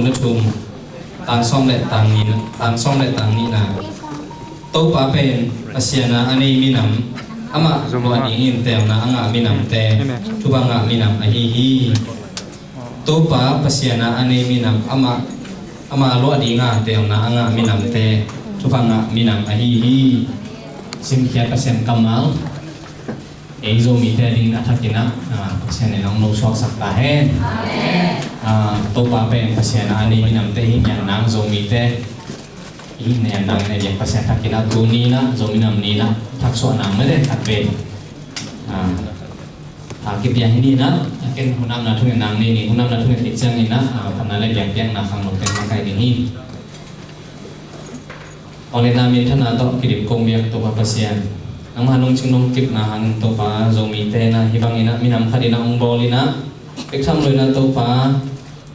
na chum tang som le tang ni tang som le tang ni na to pa pen pasiana ani minam ama lo ani in te na anga minam te chuba nga minam a hi hi to pa pasiana ani minam ama lo ani nga te na anga minam te chuba nga minam a hi hi sim khia ka sem kamal ei zo mi te ding athakina pasiana nong no sok sak ta hen to pa pen pasiana ani minam te hi yang nang zo mi te ini yang nang ne yang pasien takina tuni na zominam ni na takso nang ne tak be kip yang ini na akin hunam na thung nang ni hunam na thung hitsang ni na panale yang na khang lokten makai ding oleh namin thana to kidip kong biak to pa pasien ang hanung chingnom kip na han to pa zomi te na hibang ina minam khadina ong bolina peksam loy na to pa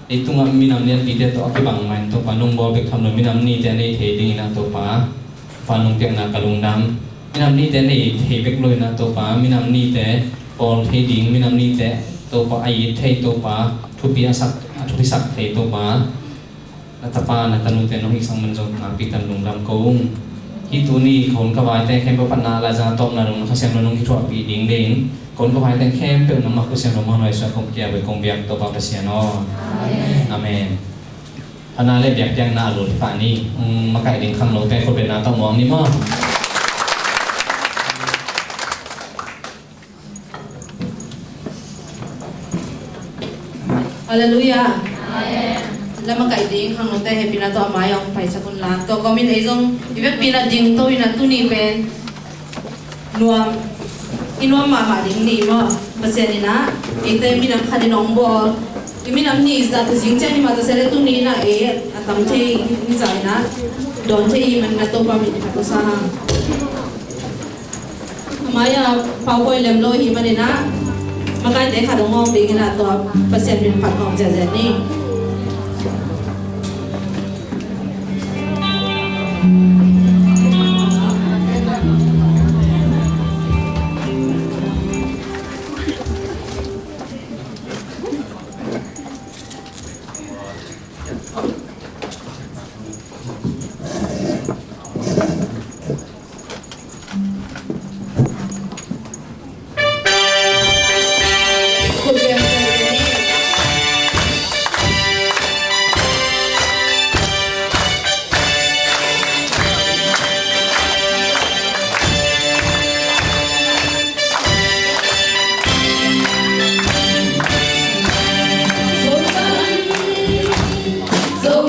itu ngam minam niat bide to akibang main to panung bol bek tham lo minam ni te nei the ding na to pa panung tek na kalung dam minam ni te nei the bek loi na to pa minam ni te pol the ding minam ni te to pa ai the to pa thupi sak the to pa na tapa na tanu te no hi sang man jong na pi tan lung dam kong hi tu ni khon ka wai te khem pa na la ja top na lung kha sem lung ki thwa pi ding ding kon ko hai ten khem pe na ma ku sem lo ma noi sa kong kia be kong biak to pa pasiano amen anale biak yang na lu pa ni makai ding khang lo te ko be na ta mong ni mo Hallelujah amen lama kai ding khang lo te he pina to ma yong pai sa kun la to komin ei jong iwek pina ding to ina tu ni pen nuam inuam ma ding ni mo pasianina ite minam khadi nong bol minam ni za tu jing chani ma ta sele tu ni na e atam the ni zai na don the I man na to pa mi ka sa maya pau koi lem lo hi manina makai de khadong ngong ding na to pasian min phat ngong ja ja ni So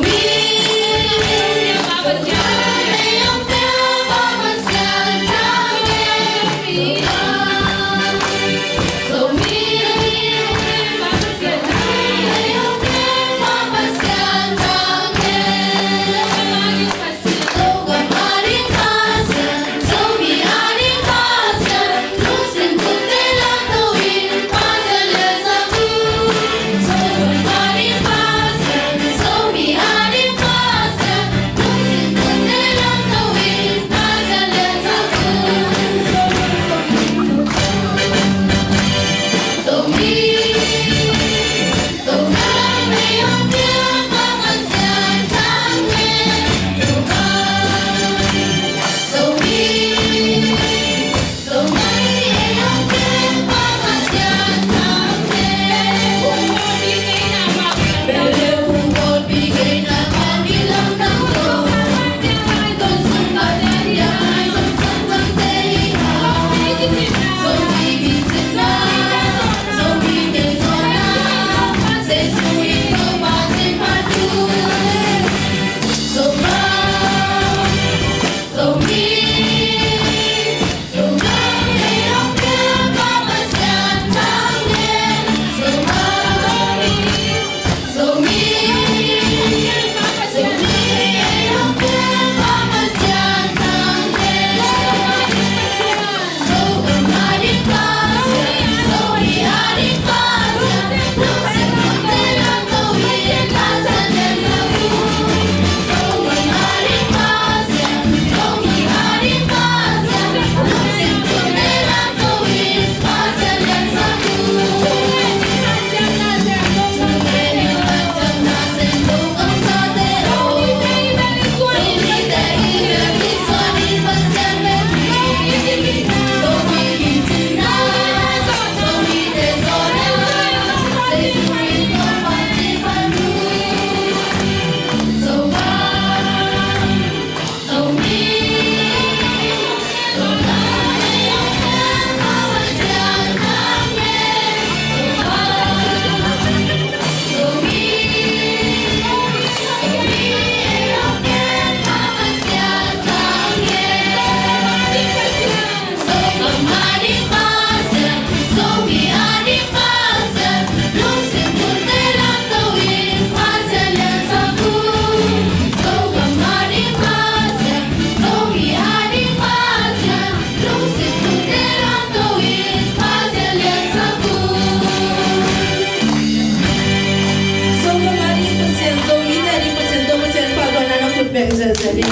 sẽ đi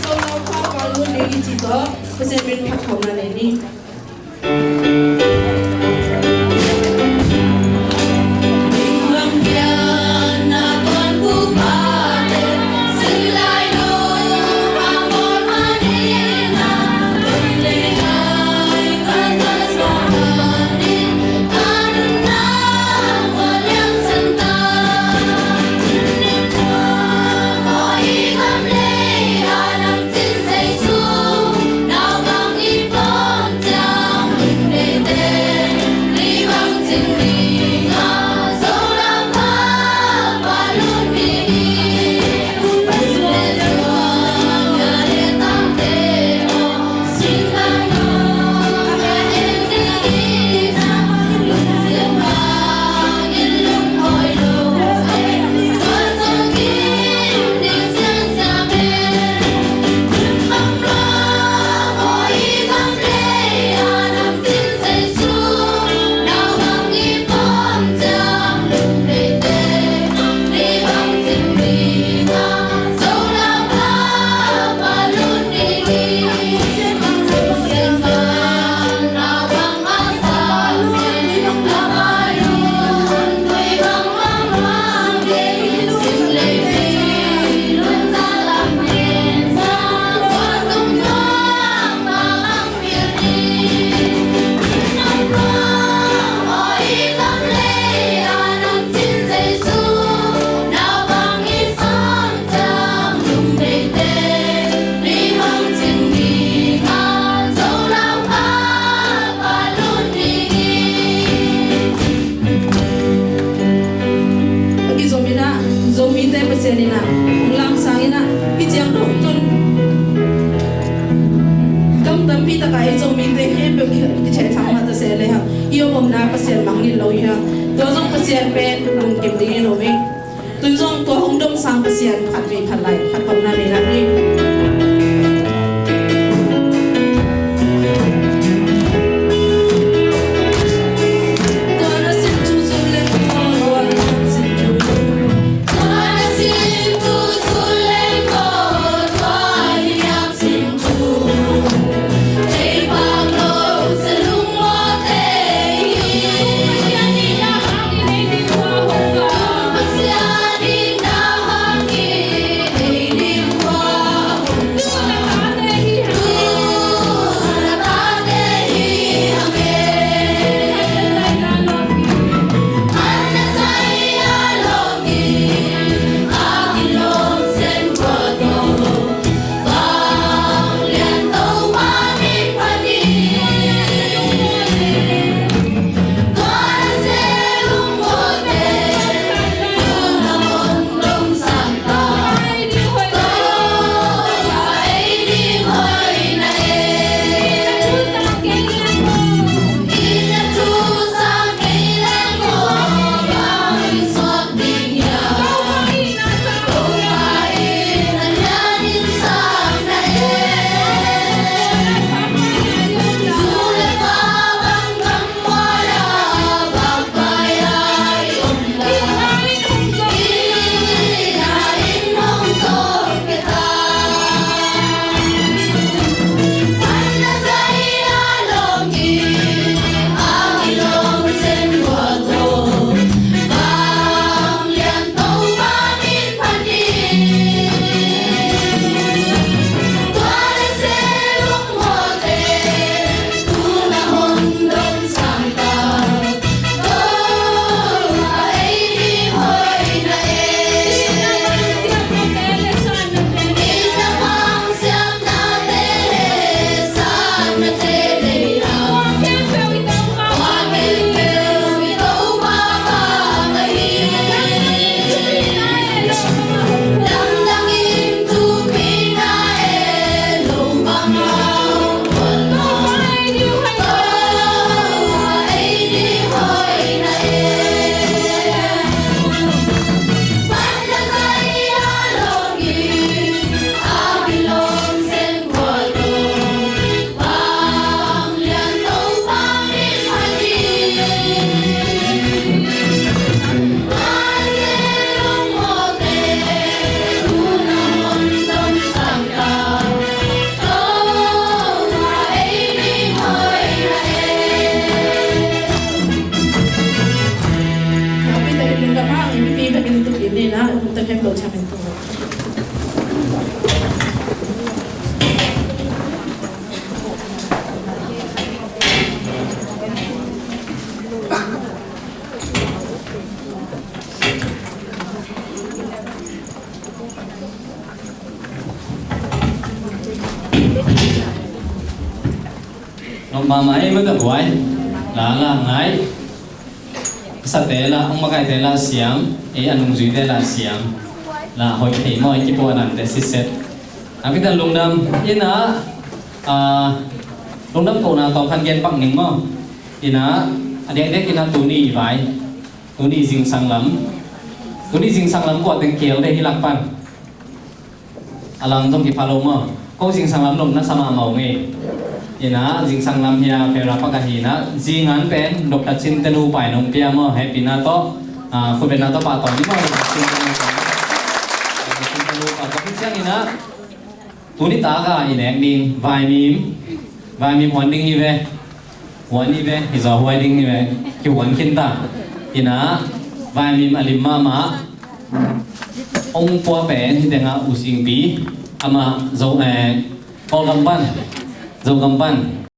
sau đó qua qua luôn đi chỉ có bây giờ bên phát khẩu là này đi Senina, ulang sangina, kijang dong tun. Kam tampi takai zo minte he pe kichai thama ta se le ha. Iyo bom na pasien mangin lo ya. To zong pasien pen lung kim ding no me. Tun zong to hong dong sang pasien khat vi khat lai khat kom na le la ni. lama ang ipi bagin to ini na untuk hem lo chamen to nó mà máy mới gặp quái là ngay sa tế là ông mà cái tế là xiang ấy anh ông duy tế là xiang là hội thị mọi cái bộ ảnh tế xích xét à cái tên lùng đâm yên á lùng đâm cổ nào tàu khăn gen bằng những mò yên á anh em đấy cái nào tụi đi vậy tụi đi dinh sang lắm của tiếng kéo đây hi lạc pan alang trong cái follow mò cô dinh sang lắm lùng nó sama màu nghe ina jing sang lam hia pera pakahina jingan pen dr chintenu pai nong pia mo happy na to khubena to pa to ni mo chintenu pa to pichang ina tuni ta ga inek ding vai mim hon ding ni ve iza hoi ding ni ve ki wan kin ta ina vai mim alim ma ong po pen hi denga using pi ama zo ko gampan dầu gầm pan